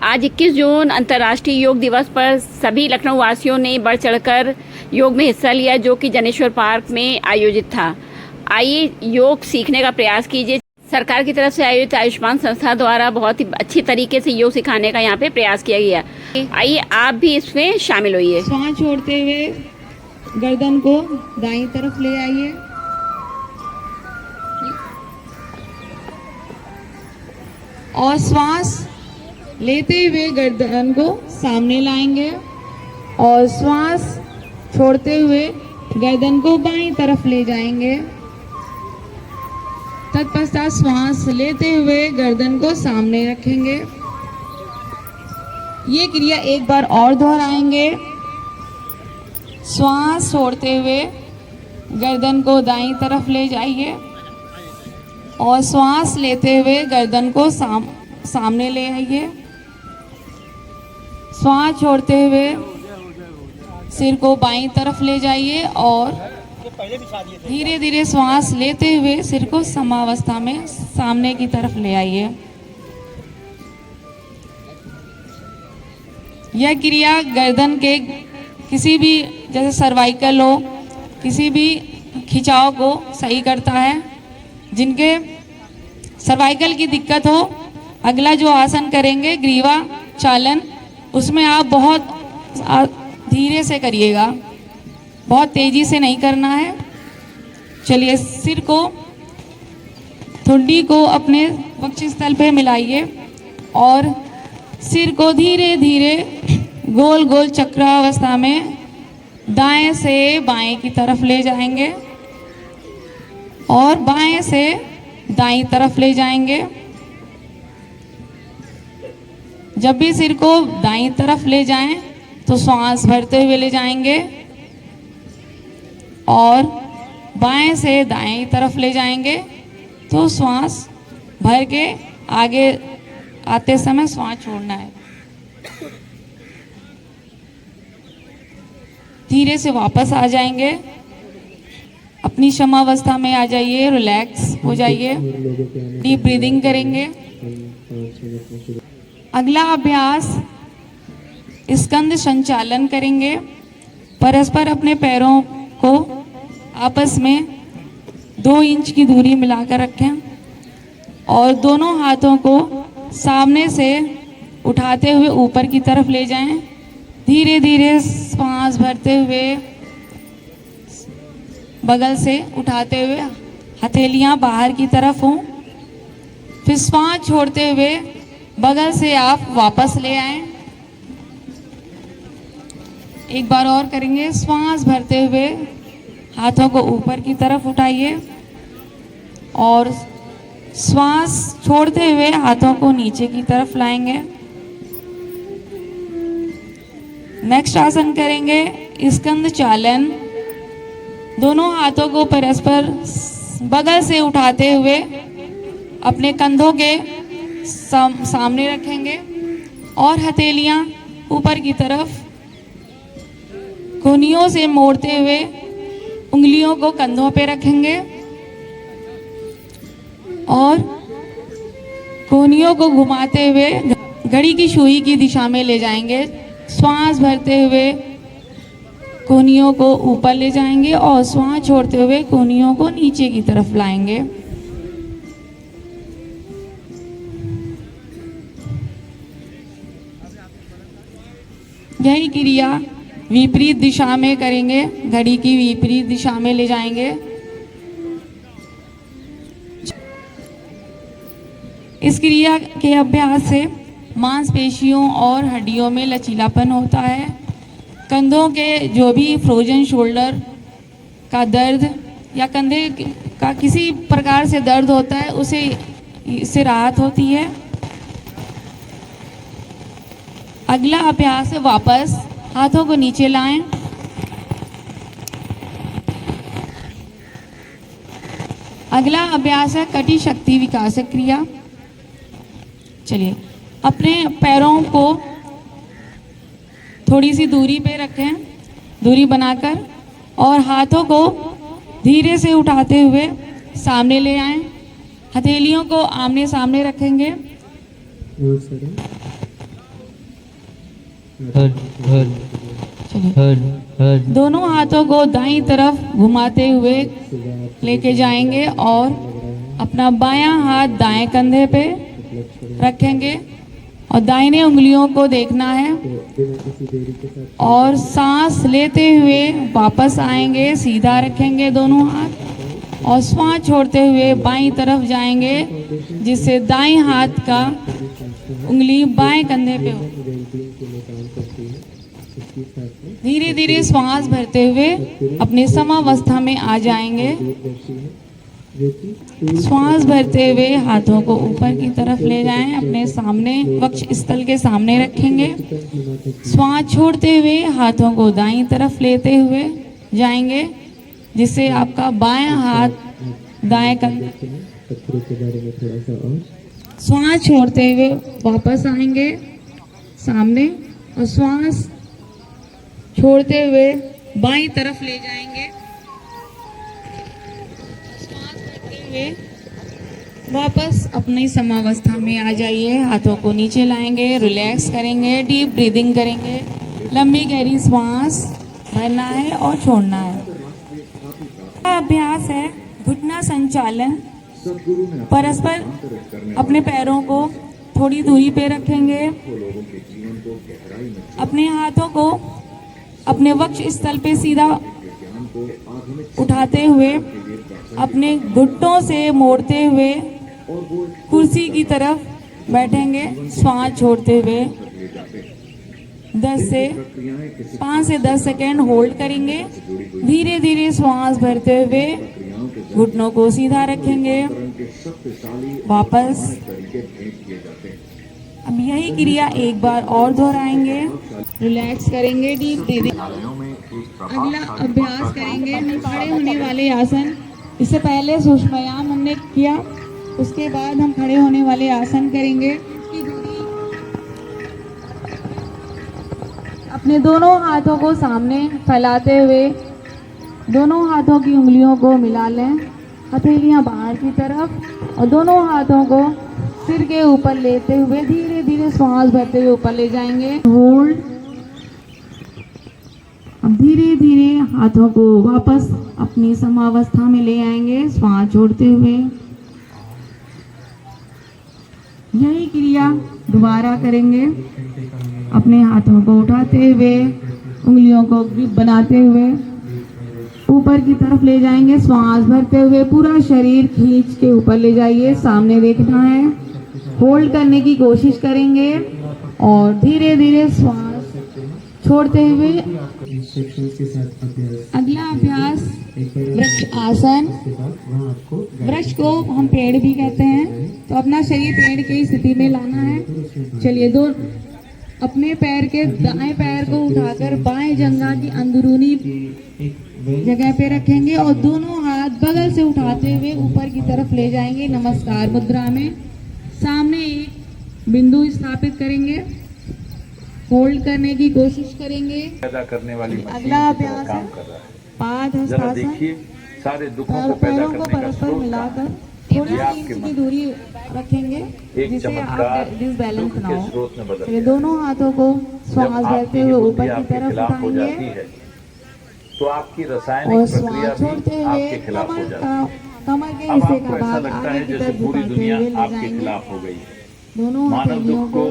आज 21 जून अंतर्राष्ट्रीय योग दिवस पर सभी लखनऊ वासियों ने बढ़ चढ़कर योग में हिस्सा लिया, जो कि जनेश्वर पार्क में आयोजित था। आइए योग सीखने का प्रयास कीजिए। सरकार की तरफ से आयोजित आयुष्मान संस्था द्वारा बहुत ही अच्छी तरीके से योग सिखाने का यहाँ पे प्रयास किया गया। आइए आप भी इसमें शामिल होइए। श्वास छोड़ते हुए गर्दन को दाईं तरफ ले आइए और श्वास लेते हुए गर्दन को सामने लाएंगे और श्वास छोड़ते हुए गर्दन को बाईं तरफ ले जाएंगे। तत्पश्चात श्वास लेते हुए गर्दन को सामने रखेंगे। ये क्रिया एक बार और दोहराएंगे। श्वास छोड़ते हुए गर्दन को दाईं तरफ ले जाइए और श्वास लेते हुए गर्दन को सामने ले आइए। श्वास छोड़ते हुए सिर को बाईं तरफ ले जाइए और धीरे धीरे श्वास लेते हुए सिर को समावस्था में सामने की तरफ ले आइए। यह क्रिया गर्दन के किसी भी, जैसे सर्वाइकल हो, किसी भी खिंचाव को सही करता है। जिनके सर्वाइकल की दिक्कत हो, अगला जो आसन करेंगे ग्रीवा चालन, उसमें आप बहुत धीरे से करिएगा, बहुत तेजी से नहीं करना है। चलिए, सिर को, ठुड्डी को अपने वक्षस्थल पे मिलाइए और सिर को धीरे धीरे गोल गोल चक्रावस्था में दाएं से बाएं की तरफ ले जाएंगे और बाएं से दाईं तरफ ले जाएंगे। जब भी सिर को दाईं तरफ ले जाएं तो श्वास भरते हुए ले जाएंगे और बाएं से दाएं तरफ ले जाएंगे तो श्वास भर के आगे आते समय श्वास छोड़ना है। धीरे से वापस आ जाएंगे, अपनी समावस्था में आ जाइए, रिलैक्स हो जाइए, डीप ब्रीदिंग करेंगे। अगला अभ्यास स्कंद संचालन करेंगे। परस्पर अपने पैरों को आपस में 2 इंच की दूरी मिलाकर रखें और दोनों हाथों को सामने से उठाते हुए ऊपर की तरफ ले जाएं। धीरे धीरे श्वास भरते हुए बगल से उठाते हुए हथेलियां बाहर की तरफ हों। फिर श्वास छोड़ते हुए बगल से आप वापस ले आएं। एक बार और करेंगे। श्वास भरते हुए हाथों को ऊपर की तरफ उठाइए और श्वास छोड़ते हुए हाथों को नीचे की तरफ लाएंगे। नेक्स्ट आसन करेंगे स्कंद चालन। दोनों हाथों को परस्पर बगल से उठाते हुए अपने कंधों के सामने रखेंगे और हथेलियां ऊपर की तरफ कोहनियों से मोड़ते हुए उंगलियों को कंधों पे रखेंगे और कोहनियों को घुमाते हुए घड़ी की सुई की दिशा में ले जाएंगे। श्वास भरते हुए कोहनियों को ऊपर ले जाएंगे और श्वास छोड़ते हुए कोहनियों को नीचे की तरफ लाएंगे। यही क्रिया विपरीत दिशा में करेंगे, घड़ी की विपरीत दिशा में ले जाएंगे। इस क्रिया के अभ्यास से मांसपेशियों और हड्डियों में लचीलापन होता है। कंधों के जो भी फ्रोजन शोल्डर का दर्द या कंधे का किसी प्रकार से दर्द होता है, उसे इससे राहत होती है। अगला अभ्यास है वापस हाथों को नीचे लाएं। अगला अभ्यास है कटी शक्ति विकास क्रिया। चलिए, अपने पैरों को थोड़ी सी दूरी पे रखें, दूरी बनाकर, और हाथों को धीरे से उठाते हुए सामने ले आएं। हथेलियों को आमने सामने रखेंगे हर हर चलिए हर हर दोनों हाथों को दाईं तरफ घुमाते हुए लेके जाएंगे और अपना बायां हाथ दाएं कंधे पे रखेंगे और दाहिने उंगलियों को देखना है और सांस लेते हुए वापस आएंगे, सीधा रखेंगे दोनों हाथ और श्वास छोड़ते हुए बाईं तरफ जाएंगे, जिससे दाएं हाथ का उंगली बाएं कंधे पे हो। धीरे धीरे श्वास भरते हुए अपने समावस्था में आ जाएंगे। श्वास भरते हुए हाथों को ऊपर की तरफ ले जाएं, अपने सामने वक्ष स्थल के सामने रखेंगे। श्वास छोड़ते हुए हाथों को दाईं तरफ लेते हुए जाएंगे, जिससे आपका बायां हाथ दाएं कंधे। श्वास छोड़ते हुए वापस आएंगे सामने और श्वास छोड़ते हुए बाईं तरफ ले जाएंगे। श्वास भरते हुए वापस अपनी समावस्था में आ जाइए। हाथों को नीचे लाएंगे, रिलैक्स करेंगे, डीप ब्रीदिंग करेंगे। लंबी गहरी श्वास भरना है और छोड़ना है। अभ्यास है घुटना संचालन। परस्पर अपने पैरों को थोड़ी दूरी पे रखेंगे। अपने हाथों को अपने वक्ष स्थल पे सीधा उठाते हुए अपने घुटनों से मोड़ते हुए कुर्सी की तरफ बैठेंगे। श्वास छोड़ते हुए 5 से 10 सेकेंड होल्ड करेंगे। धीरे धीरे श्वास भरते हुए घुटनों को सीधा रखेंगे। वापस अब यही क्रिया एक बार और दोहराएंगे। रिलैक्स करेंगे, डीप ब्रीदिंग। अगला अभ्यास करेंगे हम खड़े होने वाले आसन। इससे पहले सूक्ष्मयाम हमने किया, उसके बाद हम खड़े होने वाले आसन करेंगे। इसकी दूरी अपने दोनों हाथों को सामने फैलाते हुए दोनों हाथों की उंगलियों को मिला लें, हथेलियां बाहर की तरफ, और दोनों हाथों को सिर के ऊपर लेते हुए धीरे धीरे श्वास भरते हुए ऊपर ले जाएंगे। होल्ड। अब धीरे धीरे हाथों को वापस अपनी समावस्था में ले आएंगे, श्वास छोड़ते हुए। यही क्रिया दोबारा करेंगे। अपने हाथों को उठाते हुए उंगलियों को ग्रिप बनाते हुए ऊपर की तरफ ले जाएंगे। श्वास भरते हुए पूरा शरीर खींच के ऊपर ले जाइए, सामने देखना है। होल्ड करने की कोशिश करेंगे और धीरे धीरे श्वास छोड़ते हुए अगला अभ्यास वृक्ष आसन। वृक्ष को हम पेड़ भी कहते हैं, तो अपना शरीर पेड़ की स्थिति में लाना है। चलिए, अपने पैर के दाएं पैर को उठाकर बाएं जंघा की अंदरूनी जगह पे रखेंगे और दोनों हाथ बगल से उठाते हुए ऊपर की तरफ ले जाएंगे। नमस्कार मुद्रा में सामने एक बिंदु स्थापित करेंगे। होल्ड करने की कोशिश करेंगे। पैदा करने वाली अगला अभ्यास है पाद हस्तासन। देखिए, सारे दुखों को पैदा पैरों को करने का परस्पर स्रोत मिलाकर थोड़ी ये आपके 3 इंच मन की दूरी रखेंगे, एक जिससे चमत्कार आप डिसबैलेंस दुख ना के हो। स्रोत में बदल चलिए, दोनों हाथों को श्वास जब भरते आपकी हुए बुद्धि ऊपर की आपके तरफ खिलाफ हो जाती उठाएंगे है तो आपकी और रासायनिक श्वास प्रक्रिया छोड़ते भी हुए आपके खिलाफ हो कमर जाती है। कमर के अब हिस्से आपको का ऐसा भाग लगता आगे है की जैसे तरफ पूरी झुकाते दुनिया हुए ले आपके जाएंगे। खिलाफ हो गई है। दोनों मानव हथेलियों दुख को को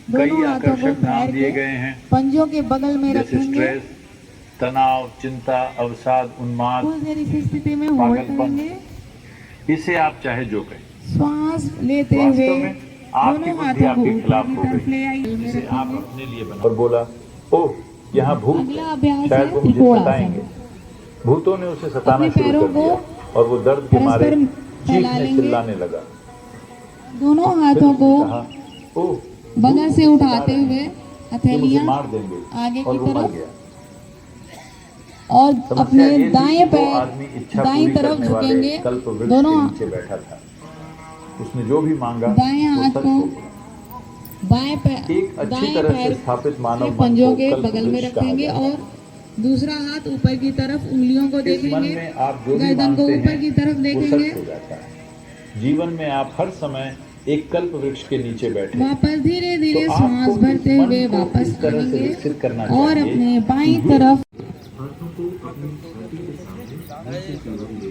दोनों कई हाथों को आकर्षक नाम पैर दिए के गए हैं, पंजों के बगल में जैसे रखेंगे। स्ट्रेस, तनाव, चिंता, अवसाद, उन्माद, कुछ देर इसी स्थिति में होल्ड पागलपन। करेंगे। इसे आप चाहे जो कहें, श्वास लेते वास्तव हुए में आपकी दोनों बुद्धि हाथों को आपके ऊपर खिलाफ की हो तरफ गई, ले आइए। जिसे आप अपने लिए बना और बोला, ओह यहाँ भूत अगला है, अभ्यास शायद है वो मुझे त्रिकोणासन। सताएंगे। भूतों ने उसे सताना अपने शुरू पैरों कर को दिया और वो दर्द के मारे परस्पर फैला चीखने लेंगे। चिल्लाने लगा। दोनों फिर हाथों उसने को कहा, ओह बगल से उठाते हुए ये मुझे हथेलियां मार देंगे, आगे और की वो मर तरफ गया। और समस्या अपने ये थी दाएं कि वो पैर आदमी इच्छा दाईं पूरी तरफ करने वाले झुकेंगे। कल्प वृक्ष दोनों के नीचे बैठा था। उसने जो भी मांगा दाएं वो हाथ सच को हो गया। बाएं पैर एक अच्छी दाएं तरह से पैर स्थापित मानव के मन पंजों को के कल्प बगल में वृक्ष कहा रखेंगे जाता है। और दूसरा हाथ ऊपर की तरफ उंगलियों को इस मन देखेंगे। में आप जो भी गर्दन को मांगते ऊपर हैं की तरफ वो देखेंगे। सच हो जाता है। जीवन में आप हर समय एक कल्प वृक्ष के नीचे बैठे। वापस धीरे धीरे तो सांस आपको भरते मन हुए को वापस इस तरह से आएंगे विकसित करना और चाहिए। अपने बाईं तरफ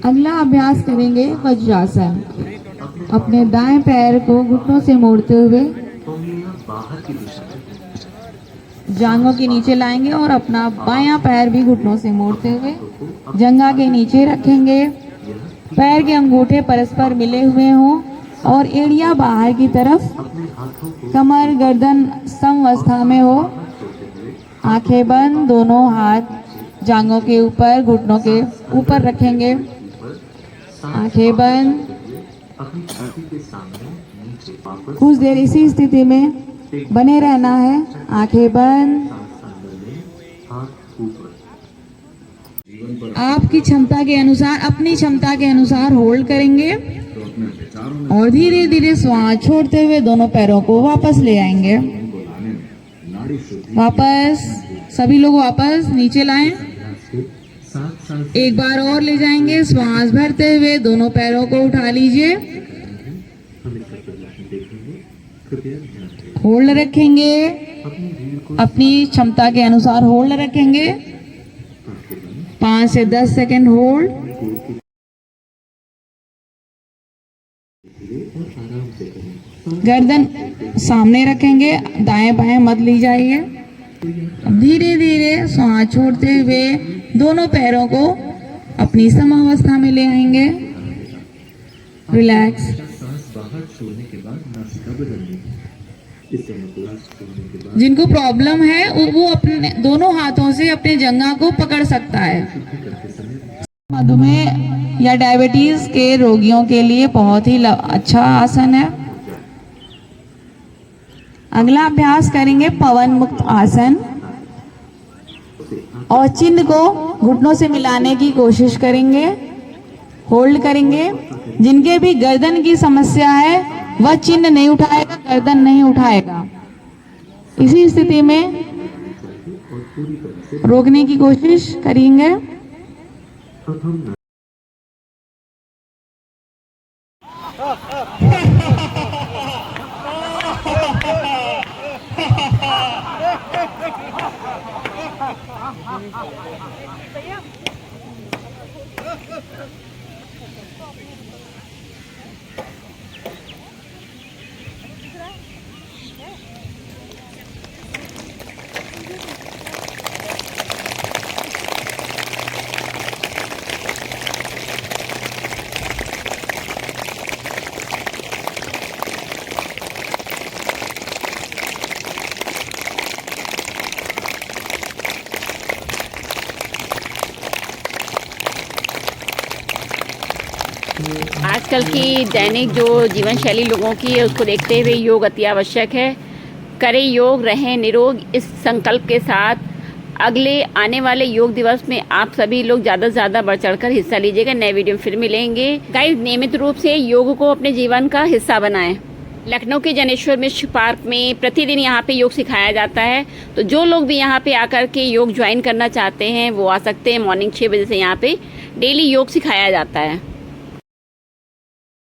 अगला अभ्यास करेंगे वज्रासन। अपने दाएं पैर को घुटनों से मोड़ते हुए जांघों के नीचे लाएंगे और अपना बायां पैर भी घुटनों से मोड़ते हुए जंघा के नीचे रखेंगे। पैर के अंगूठे परस्पर मिले हुए हों और एड़ियां बाहर की तरफ, कमर गर्दन समवस्था में हो। आंखें बंद, दोनों हाथ जांघों के ऊपर घुटनों के ऊपर रखेंगे। आंखें बंद। कुछ देर इसी स्थिति में बने रहना है। आंखें बंद। आपकी क्षमता के अनुसार, अपनी क्षमता के अनुसार होल्ड करेंगे और धीरे धीरे श्वास छोड़ते हुए दोनों पैरों को वापस ले आएंगे। वापस, सभी लोग वापस नीचे लाएं। एक बार और ले जाएंगे। श्वास भरते हुए दोनों पैरों को उठा लीजिए। होल्ड रखेंगे, अपनी क्षमता के अनुसार होल्ड रखेंगे। 5 से 10 सेकंड होल्ड। गर्दन सामने रखेंगे, दाएं बाएं मत ली जाइए। अब धीरे धीरे श्वास छोड़ते हुए दोनों पैरों को अपनी समावस्था में ले आएंगे। रिलैक्स। जिनको प्रॉब्लम है वो अपने दोनों हाथों से अपने जंघा को पकड़ सकता है। मधुमेह या डायबिटीज के रोगियों के लिए बहुत ही अच्छा आसन है। अगला अभ्यास करेंगे पवन मुक्त आसन और चिन्ह को घुटनों से मिलाने की कोशिश करेंगे। होल्ड करेंगे। जिनके भी गर्दन की समस्या है वह चिन्ह नहीं उठाएगा, गर्दन नहीं उठाएगा। इसी स्थिति में रोकने की कोशिश करेंगे। आजकल की दैनिक जो जीवन शैली लोगों की है उसको देखते हुए योग अति आवश्यक है। करें योग, रहें निरोग, इस संकल्प के साथ अगले आने वाले योग दिवस में आप सभी लोग ज़्यादा से ज़्यादा बढ़ चढ़कर हिस्सा लीजिएगा। नए वीडियो में फिर मिलेंगे। गाइस, नियमित रूप से योग को अपने जीवन का हिस्सा बनाएं। लखनऊ के जनेश्वर मिश्र पार्क में प्रतिदिन यहाँ पे योग सिखाया जाता है, तो जो लोग भी यहाँ पे आकर के योग ज्वाइन करना चाहते हैं वो आ सकते हैं। मॉर्निंग 6 बजे से यहाँ पे डेली योग सिखाया जाता है।